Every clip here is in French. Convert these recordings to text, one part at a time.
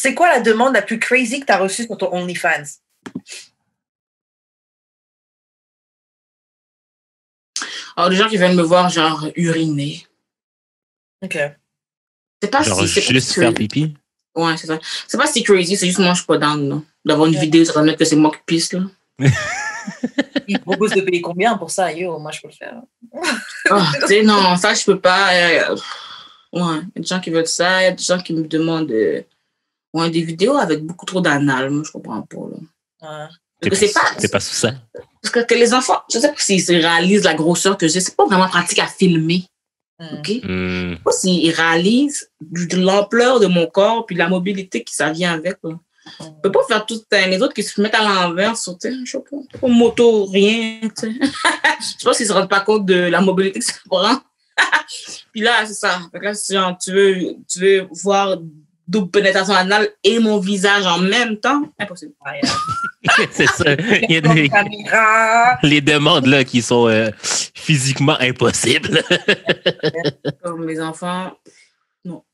c'est quoi la demande la plus crazy que tu as reçue sur ton OnlyFans? Alors, des gens qui viennent me voir, genre, uriner. OK. C'est pas genre si... juste faire pipi? Ouais, c'est ça. C'est pas si crazy, c'est juste moi, je suis pas down, là. D'avoir une vidéo, ça va mettre que c'est moi qui pisse, là. Ils te proposent de payer combien pour ça? Yo, moi, je peux le faire. Tu sais, non, ça, je peux pas. Ouais, il y a des gens qui veulent ça, il y a des gens qui me demandent ouais, des vidéos avec beaucoup trop d'anal. Moi, je comprends pas, là. Parce que c'est pas sous ça. Parce que les enfants, je sais pas s'ils réalisent la grosseur que j'ai, c'est pas vraiment pratique à filmer. OK? Je sais pas s'ils réalisent de l'ampleur de mon corps puis la mobilité qui ça vient avec, là. On peut pas faire tout les autres qui se mettent à l'envers sur, je sais pas moto, rien, tu sais. Je pense qu'ils se rendent pas compte de la mobilité que ça prend. Puis là, c'est ça. Fait que là, si genre, tu veux voir double pénétration anale et mon visage en même temps, impossible. C'est ça. Il y a les demandes là qui sont physiquement impossibles. Comme les enfants, non.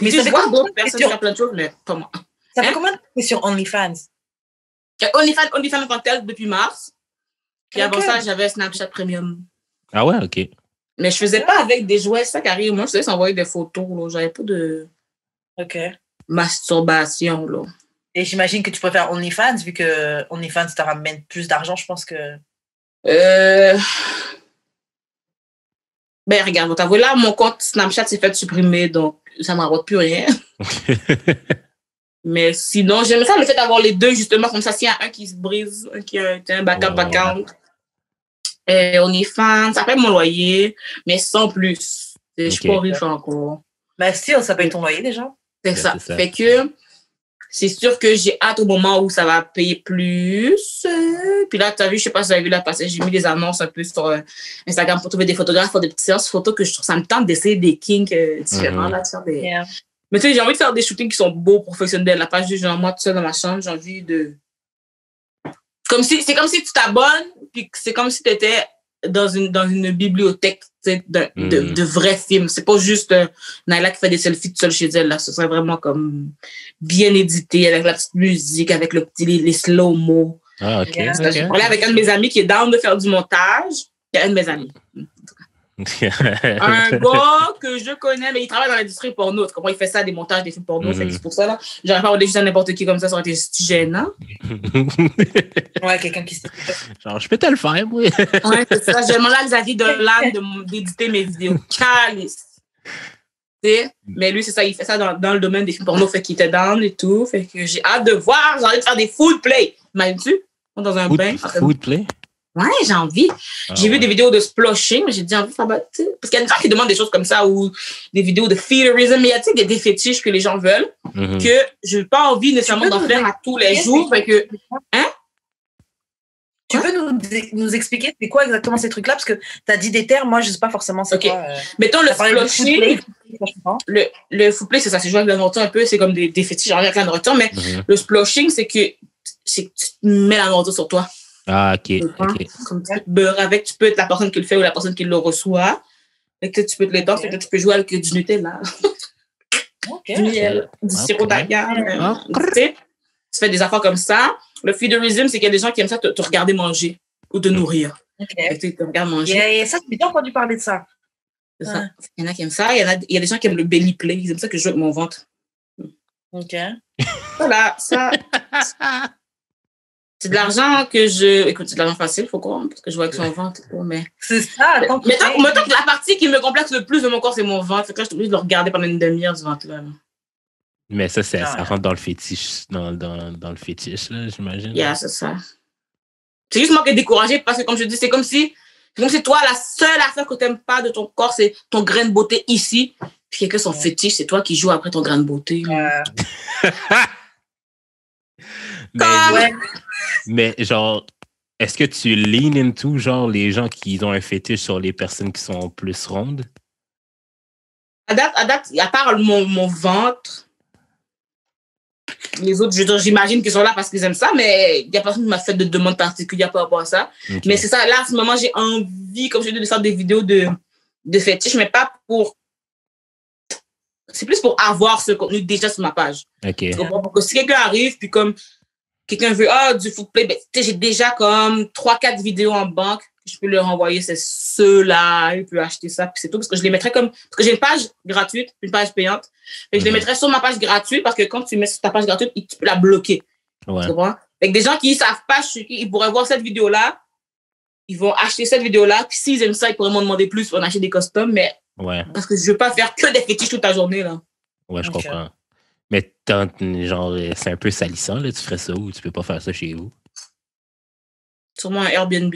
Mais tu vois d'autres personnes qui font plein de choses, mais pas moi. Ça fait combien de temps que tu es sur OnlyFans? OnlyFans en tant que tel depuis mars. Puis avant ça, j'avais Snapchat Premium. Ah ouais, OK. Mais je faisais pas avec des jouets, ça qui arrive. Moi, je faisais s'envoyer des photos, là. J'avais pas de masturbation, là. Et j'imagine que tu préfères OnlyFans, vu que OnlyFans te ramène plus d'argent, je pense que... Ben, regarde, t'avouer là, mon compte Snapchat s'est fait supprimer, donc ça ne me rapporte plus rien. Mais sinon, j'aime ça le fait d'avoir les deux, justement, comme ça, s'il y a un qui se brise, un qui a un backup account. OnlyFans, ça paye mon loyer, mais sans plus. Je suis pas riche encore. Mais si, ça paye ton loyer déjà. C'est ça. Fait que c'est sûr que j'ai hâte au moment où ça va payer plus. Puis là, tu as vu, je sais pas si vous avez vu là passer, j'ai mis des annonces un peu sur Instagram pour trouver des photographes, pour des petites séances photos que je trouve ça me tente d'essayer des kinks différents. Là, de faire des... Mais tu sais, j'ai envie de faire des shootings qui sont beaux, professionnels. La page juste genre moi tout seul dans ma chambre, j'ai envie de... C'est comme si tu t'abonnes, puis c'est comme si tu étais dans une bibliothèque de vrais films. C'est pas juste Naila qui fait des selfies toute seule chez elle. Là. Ce serait vraiment comme bien édité, avec la petite musique, avec les slow-mo. Ah, OK. J'ai parlé avec un de mes amis qui est down de faire du montage. Il y a un de mes amis. Un gars que je connais, mais il travaille dans l'industrie porno. Comment il fait ça, des montages, des films porno. C'est pour ça, là. J'aurais pas juste à n'importe qui comme ça aurait été gênant. Ouais, quelqu'un qui sait. Genre, je peux te le faire, moi. Ouais, c'est ça. J'ai demandé à Xavier Dolan d'éditer mes vidéos. Calice. Mais lui, c'est ça, il fait ça dans le domaine des films porno, fait qu'il était down et tout. Fait que j'ai hâte de voir. J'ai envie de faire des food play. Imagines-tu? Dans un bain. Food play? Ouais, j'ai envie. J'ai vu des vidéos de sploshing, mais j'ai dit envie de faire, parce qu'il y a des gens qui demandent des choses comme ça ou des vidéos de feederism, mais il y a des fétiches que les gens veulent que je n'ai pas envie nécessairement d'en faire à tous les jours. Fait que, Tu peux nous expliquer c'est quoi exactement ces trucs-là? Parce que tu as dit des termes, moi je ne sais pas forcément c'est quoi. Mettons le sploshing. Le food play, c'est ça, c'est jouer avec la nourriture un peu, c'est comme des fétiches avec la nourriture, mais le sploshing, c'est que tu mets la nourriture sur toi. Ah, OK. Comme tu beurres avec, tu peux être la personne qui le fait ou la personne qui le reçoit. Et que tu peux te l'étendre, et que tu peux jouer avec du Nutella. Du miel, du sirop d'agave. Tu fais des affaires comme ça. Le feederism, c'est qu'il y a des gens qui aiment ça te regarder manger ou te nourrir. Tu te regardes manger. Et ça, j'ai bien entendu parler de ça. C'est ça. Il y en a qui aiment ça. Il y a des gens qui aiment le belly play. Ils aiment ça que je joue avec mon ventre. OK. Voilà, ça... C'est de l'argent que écoute, c'est de l'argent facile, faut croire, parce que je vois avec son ventre. Mais... C'est ça. Mettons que la partie qui me complexe le plus de mon corps, c'est mon ventre. Fait que là, je suis obligée de le regarder pendant une demi-heure, ce ventre-là. Mais ça rentre dans le fétiche, dans le fétiche, là, j'imagine. Yeah, c'est ça. C'est juste moi qui est découragée, parce que, comme je dis, c'est comme si toi, la seule affaire que tu n'aimes pas de ton corps, c'est ton grain de beauté ici. Puis quelqu'un, son fétiche, c'est toi qui joues après ton grain de beauté. Mais genre, est-ce que tu lean into genre les gens qui ont un fétiche sur les personnes qui sont plus rondes? À date, à part mon ventre, les autres, j'imagine qu'ils sont là parce qu'ils aiment ça, mais il n'y a personne qui m'a fait de demande particulière par rapport à ça. Okay. Mais c'est ça, là, à ce moment, j'ai envie, comme je dis, de faire des vidéos de fétiche, mais pas pour c'est plus pour avoir ce contenu déjà sur ma page. OK. Tu comprends? Pour que si quelqu'un arrive, puis comme quelqu'un veut, du footplay, ben, tu sais, j'ai déjà comme 3-4 vidéos en banque. Je peux leur envoyer, c'est ceux-là, il peut acheter ça, puis c'est tout. Parce que je les mettrais parce que j'ai une page gratuite, une page payante. Et je les mettrais sur ma page gratuite parce que quand tu mets sur ta page gratuite, tu peux la bloquer. Ouais. Tu comprends? Fait que des gens qui ne savent pas, ils pourraient voir cette vidéo-là, ils vont acheter cette vidéo-là, puis s'ils aiment ça, ils pourraient m'en demander plus pour en acheter des customs, mais parce que je ne veux pas faire que des fétiches toute la journée, là. Ouais, je comprends. Mais genre, c'est un peu salissant, là, tu ferais ça ou tu peux pas faire ça chez vous? Sûrement un Airbnb.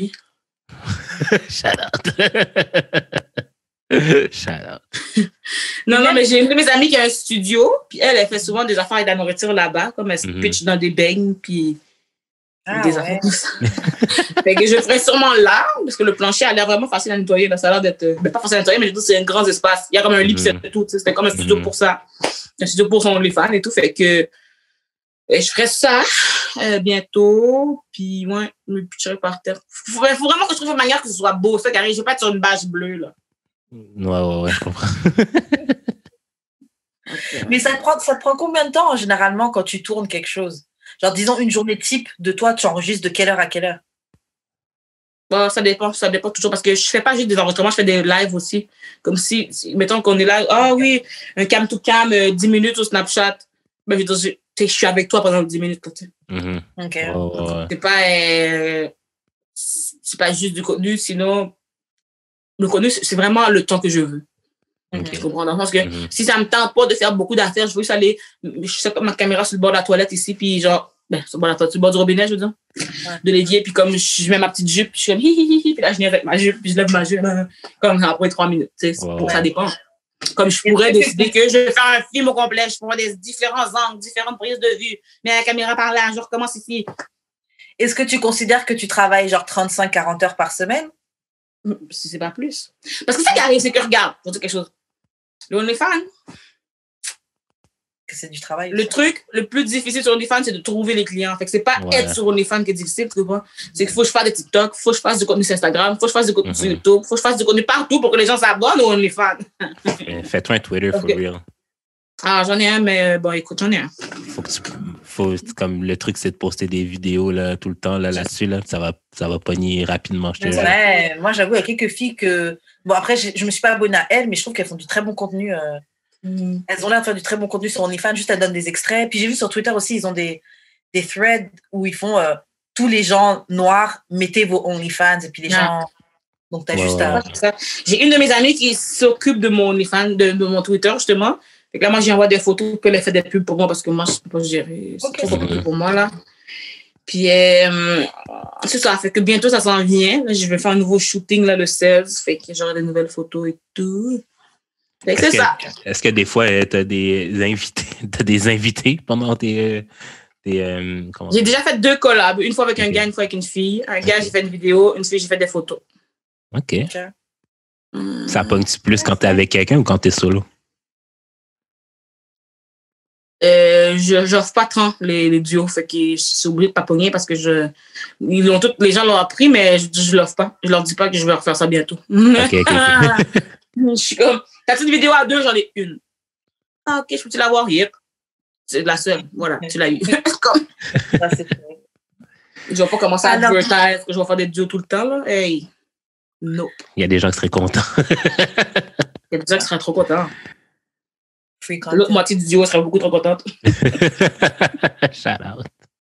Shout out. Shout out. Non, mais j'ai une de mes amies qui a un studio, puis elle fait souvent des affaires avec la nourriture là-bas, comme elle se pitch dans des beignes, puis des affaires comme ça. Fait que je ferais sûrement là, parce que le plancher a l'air vraiment facile à nettoyer, là, ça a l'air d'être, pas facile à nettoyer, mais je veux dire, c'est un grand espace. Il y a comme un lit, et tout, c'était comme un studio pour ça. Un studio pour son OnlyFans et tout, fait que je ferais ça bientôt, puis ouais, je me pitcherais par terre. Faut vraiment que je trouve une manière que ce soit beau, ça, car je vais pas être sur une bâche bleue, là. Ouais, je comprends. Okay. Mais ça te prend combien de temps, généralement, quand tu tournes quelque chose? Genre, disons, une journée type de toi, tu enregistres de quelle heure à quelle heure? Bon, ça dépend toujours, parce que je fais pas juste des enregistrements, je fais des lives aussi. Comme si mettons qu'on est là, oui, un cam to cam, 10 minutes sur Snapchat. Ben, je suis avec toi pendant 10 minutes. OK. C'est pas juste du contenu, sinon, le contenu, c'est vraiment le temps que je veux. Tu comprends? Dans le sens que si ça me tente pas de faire beaucoup d'affaires, je veux juste aller, je sais comme ma caméra sur le bord de la toilette ici, puis genre, sur le bord du robinet, je veux dire, de l'évier, puis comme je mets ma petite jupe, puis je suis comme hi, puis là je viens avec ma jupe, puis je lève ma jupe, comme après 3 minutes, tu sais, ça dépend. Comme je pourrais décider que je vais faire un film au complet, je pourrais des différents angles, différentes prises de vue, mais la caméra par là, je recommence ici. Est-ce que tu considères que tu travailles genre 35-40 heures par semaine? Si c'est pas plus. Parce que ça qui arrive, c'est que regarde, pour dire quelque chose. Le OnlyFans, que c'est du travail. Le truc le plus difficile sur OnlyFans, c'est de trouver les clients. Fait que c'est pas être sur OnlyFans qui est difficile, tu vois. C'est qu'il faut que je fasse des TikTok, faut que je fasse du contenu sur Instagram, faut que je fasse du contenu sur YouTube, faut que je fasse du contenu partout pour que les gens s'abonnent au OnlyFans. Fais-toi un Twitter for real. Ah, j'en ai un, mais bon, écoute, j'en ai un. Comme le truc, c'est de poster des vidéos là, tout le temps là-dessus. Là, ça va pogner rapidement. Moi, j'avoue, il y a quelques filles que... Bon, après, je me suis pas abonnée à elles, mais je trouve qu'elles font du très bon contenu. Elles ont l'air de faire du très bon contenu sur OnlyFans, juste elles donnent des extraits. Puis j'ai vu sur Twitter aussi, ils ont des threads où ils font tous les gens noirs, mettez vos OnlyFans, et puis les gens... Donc, t'as juste à... J'ai une de mes amies qui s'occupe de mon OnlyFans, de mon Twitter, justement. Fait que là, moi, j'envoie des photos, puis elle fait des pubs pour moi parce que moi, je ne peux pas gérer. C'est trop compliqué pour moi, là. Puis, c'est ça. Fait que bientôt, ça s'en vient. Là, je vais faire un nouveau shooting, là, le 16. Fait que j'aurai des nouvelles photos et tout. Fait que c'est ça. Est-ce que des fois, tu as des invités pendant tes... J'ai déjà fait 2 collabs. Une fois avec un gars, une fois avec une fille. Un gars, j'ai fait une vidéo. Une fille, j'ai fait des photos. OK. Ça pogne-tu plus quand tu es avec quelqu'un ou quand tu es solo? J'offre pas tant les duos, fait que je suis obligée de pas pogner parce que les gens l'ont appris, mais je l'offre pas. Je leur dis pas que je vais refaire ça bientôt. Okay. Je suis comme, t'as-tu une vidéo à 2? J'en ai une. Ah, ok, je peux-tu l'avoir? Yep. C'est la seule. Voilà, tu l'as eu. Je vais pas commencer à advertise que je vais faire des duos tout le temps, là. Hey. Nope. Il y a des gens qui seraient contents. Il y a des gens qui seraient trop contents. L'autre moitié du duo serait beaucoup trop contente. Shout out.